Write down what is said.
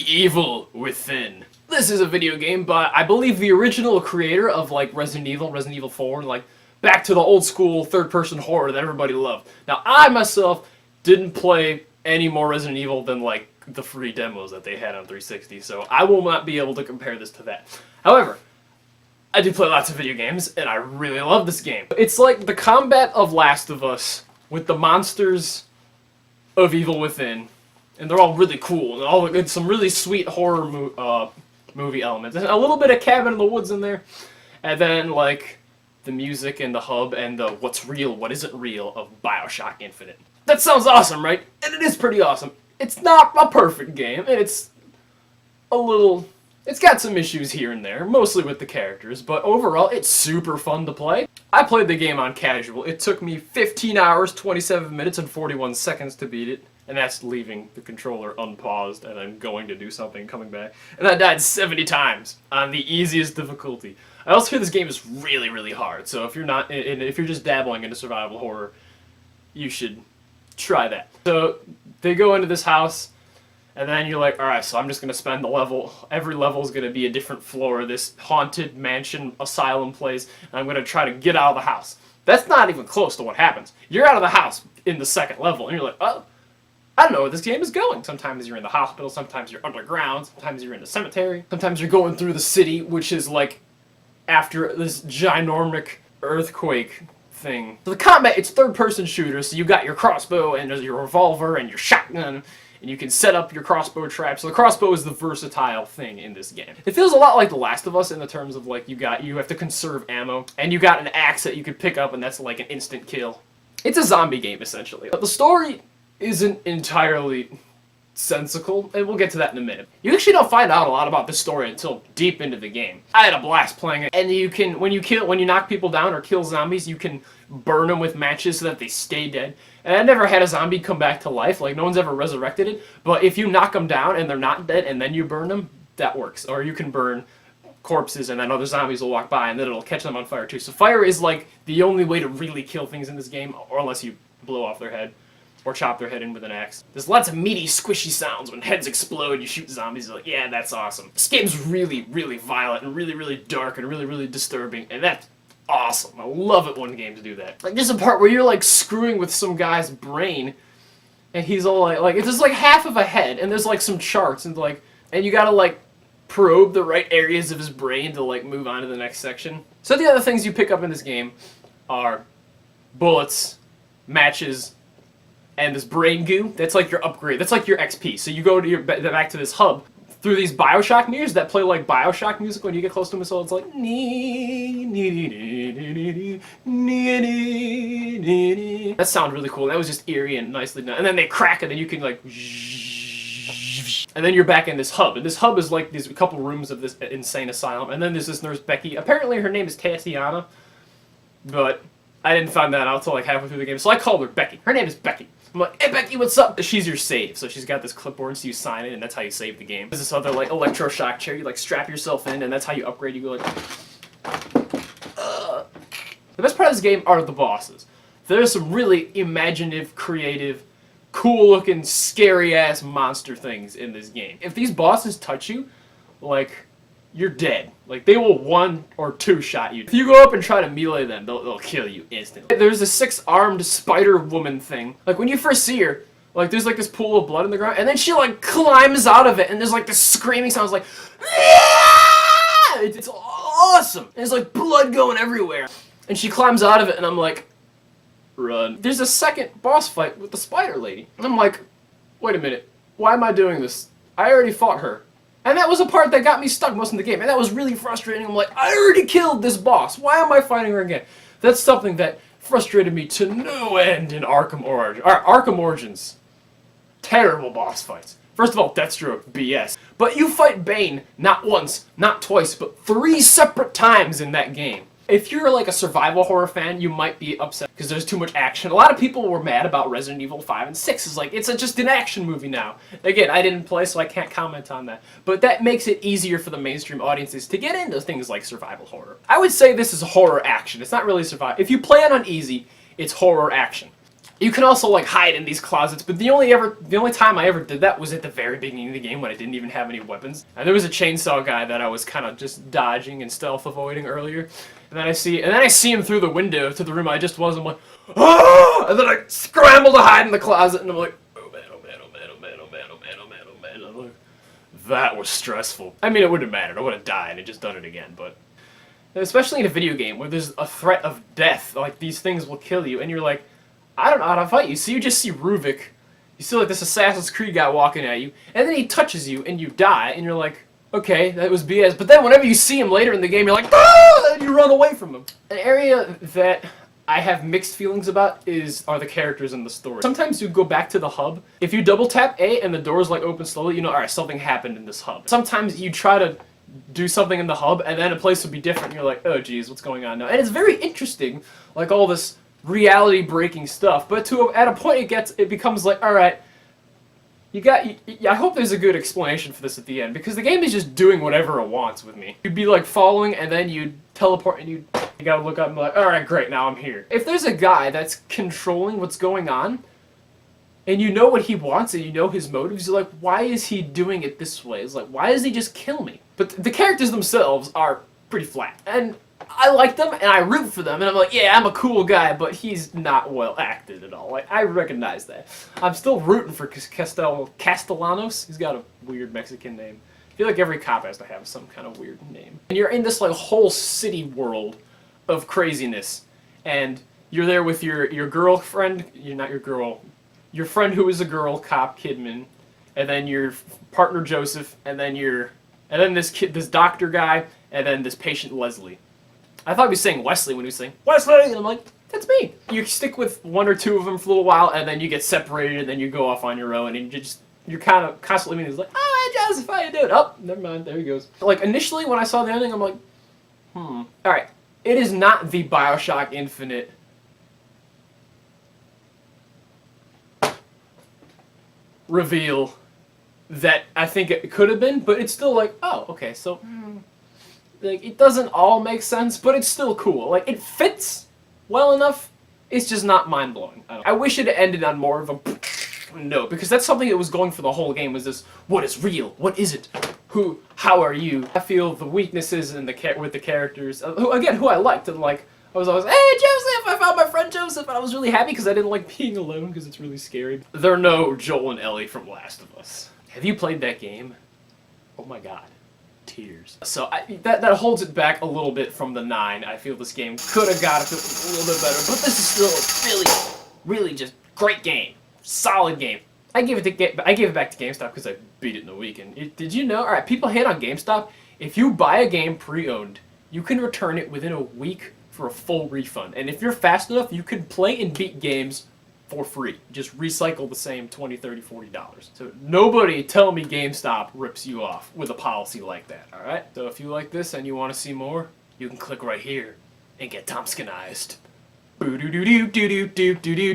Evil Within. This is a video game by, I believe, the original creator of, like, Resident Evil 4, like, back to the old school third-person horror that everybody loved. Now, I, myself, didn't play any more Resident Evil than, like, the free demos that they had on 360, so I will not be able to compare this to that. However, I do play lots of video games, and I really love this game. It's like the combat of Last of Us with the monsters of Evil Within, and they're all really cool, and it's some really sweet horror movie elements. And a little bit of Cabin in the Woods in there, and then, like, the music and the hub and the what's real, what isn't real of BioShock Infinite. That sounds awesome, right? And it is pretty awesome. It's not a perfect game, and it's got some issues here and there, mostly with the characters, but overall, it's super fun to play. I played the game on casual. It took me 15 hours, 27 minutes, and 41 seconds to beat it, and that's leaving the controller unpaused and then going to do something and coming back. And I died 70 times on the easiest difficulty. I also hear this game is really, really hard, so if you're just dabbling into survival horror, you should try that. So they go into this house, and then you're like, alright, so I'm just going to spend every level is going to be a different floor of this haunted mansion asylum place, and I'm going to try to get out of the house. That's not even close to what happens. You're out of the house in the second level, and you're like, oh, I don't know where this game is going. Sometimes you're in the hospital, sometimes you're underground, sometimes you're in the cemetery, sometimes you're going through the city, which is like after this ginormic earthquake thing. So the combat, it's third-person shooter, so you got your crossbow and your revolver and your shotgun, and you can set up your crossbow traps. So the crossbow is the versatile thing in this game. It feels a lot like The Last of Us in the terms of, like, you have to conserve ammo, and you got an axe that you could pick up, and that's like an instant kill. It's a zombie game, essentially. But the story isn't entirely sensical, and we'll get to that in a minute. You actually don't find out a lot about this story until deep into the game. I had a blast playing it, and you can, when you knock people down or kill zombies, you can burn them with matches so that they stay dead. And I never had a zombie come back to life, like no one's ever resurrected it, but if you knock them down and they're not dead and then you burn them, that works. Or you can burn corpses and then other zombies will walk by and then it'll catch them on fire too. So fire is like the only way to really kill things in this game, or unless you blow off their head or chop their head in with an axe. There's lots of meaty, squishy sounds when heads explode, you shoot zombies, you're like, yeah, that's awesome. This game's really, really violent and really, really dark and really, really disturbing, and that's awesome. I love it when games do that. Like, there's a part where you're, like, screwing with some guy's brain, and he's all like, it's just, like, half of a head, and there's, like, some charts, and, like, and you gotta, like, probe the right areas of his brain to, like, move on to the next section. So the other things you pick up in this game are bullets, matches, and this brain goo. That's like your upgrade. That's like your XP. So you go to back to this hub through these BioShock mirrors that play like BioShock music when you get close to them. So it's like that sounds really cool. That was just eerie and nicely done. And then they crack it, and you can like, and then you're back in this hub. And this hub is like these couple rooms of this insane asylum. And then there's this nurse Becky. Apparently her name is Tatiana, but I didn't find that out until like halfway through the game. So I called her Becky. Her name is Becky. I'm like, hey Becky, what's up? She's your save. So she's got this clipboard, so you sign it, and that's how you save the game. There's this other, like, electroshock chair. You, like, strap yourself in, and that's how you upgrade. You go, like, The best part of this game are the bosses. There's some really imaginative, creative, cool-looking, scary-ass monster things in this game. If these bosses touch you, like, you're dead. Like, they will one or two shot you. If you go up and try to melee them, they'll kill you instantly. There's a 6-armed spider woman thing. Like, when you first see her, like, there's, like, this pool of blood in the ground, and then she, like, climbs out of it, and there's, like, this screaming sound. It's like, yeah! It's awesome! And there's, like, blood going everywhere. And she climbs out of it, and I'm like, run. There's a second boss fight with the spider lady. And I'm like, wait a minute. Why am I doing this? I already fought her. And that was a part that got me stuck most of the game, and that was really frustrating. I'm like, I already killed this boss. Why am I fighting her again? That's something that frustrated me to no end in Arkham Origins. Terrible boss fights. First of all, Deathstroke, BS. But you fight Bane not once, not twice, but 3 separate times in that game. If you're like a survival horror fan, you might be upset because there's too much action. A lot of people were mad about Resident Evil 5 and 6. It's like, it's just an action movie now. Again, I didn't play, so I can't comment on that. But that makes it easier for the mainstream audiences to get into things like survival horror. I would say this is horror action. It's not really survival. If you play it on easy, it's horror action. You can also like hide in these closets, but the only time I ever did that was at the very beginning of the game when I didn't even have any weapons. And there was a chainsaw guy that I was kind of just dodging and stealth avoiding earlier. And then I see him through the window to the room I just was. I'm like, oh! And then I scramble to hide in the closet, and I'm like, oh man, oh man, oh man, oh man, oh man, oh man, oh man, oh man. I'm like, that was stressful. I mean, it wouldn't have mattered. I would have died and just done it again, but. Especially in a video game where there's a threat of death, like these things will kill you, and you're like, I don't know how to fight you. So you just see Ruvik, you see like this Assassin's Creed guy walking at you, and then he touches you and you die, and you're like, okay, that was BS. But then whenever you see him later in the game, you're like, ah! And you run away from him. An area that I have mixed feelings about are the characters in the story. Sometimes you go back to the hub. If you double tap A and the doors like open slowly, you know, alright, something happened in this hub. Sometimes you try to do something in the hub, and then a place would be different, and you're like, oh geez, what's going on now? And it's very interesting, like all this reality-breaking stuff, but at a point it becomes like, alright, I hope there's a good explanation for this at the end, because the game is just doing whatever it wants with me. You'd be like following, and then you'd teleport, and you gotta look up and be like, alright, great, now I'm here. If there's a guy that's controlling what's going on, and you know what he wants, and you know his motives, you're like, why is he doing it this way? It's like, why does he just kill me? But the characters themselves are pretty flat. And I like them, and I root for them, and I'm like, yeah, I'm a cool guy, but he's not well acted at all. Like, I recognize that. I'm still rooting for Castellanos. He's got a weird Mexican name. I feel like every cop has to have some kind of weird name. And you're in this like whole city world of craziness, and you're there with your girlfriend, not your girl, your friend who is a girl, cop Kidman, and then your partner Joseph, and then this doctor guy, and then this patient Leslie. I thought he was saying Wesley when he was saying Wesley, and I'm like, that's me. You stick with one or two of them for a little while, and then you get separated, and then you go off on your own, and you're kind of constantly meeting. It's like, oh, hey, Joseph, how you doing? Oh, never mind, there he goes. Like initially when I saw the ending, I'm like, all right, it is not the BioShock Infinite reveal that I think it could have been, but it's still like, oh, okay, so like it doesn't all make sense, but it's still cool. Like it fits well enough. It's just not mind blowing. I wish it had ended on more of a note, because that's something that was going for the whole game. Was this what is real? What is it? How are you? I feel the weaknesses in with the characters. Who I liked, and like. I was always, hey Joseph, I found my friend Joseph, and I was really happy because I didn't like being alone because it's really scary. They're no Joel and Ellie from Last of Us. Have you played that game? Oh my god. Tears. So that holds it back a little bit from the 9. I feel this game could have got it a little bit better, but this is still a really just great game. Solid game. I gave it back to Gamestop because I beat it in a week. And did you know? Alright, people hate on Gamestop. If you buy a game pre-owned, you can return it within a week for a full refund. And if you're fast enough, you can play and beat games for free. Just recycle the same $20, $30, $40. So nobody tell me GameStop rips you off with a policy like that, alright? So if you like this and you want to see more, you can click right here and get Thompsonized. Boo doo doo doo doo doo doo doo doo.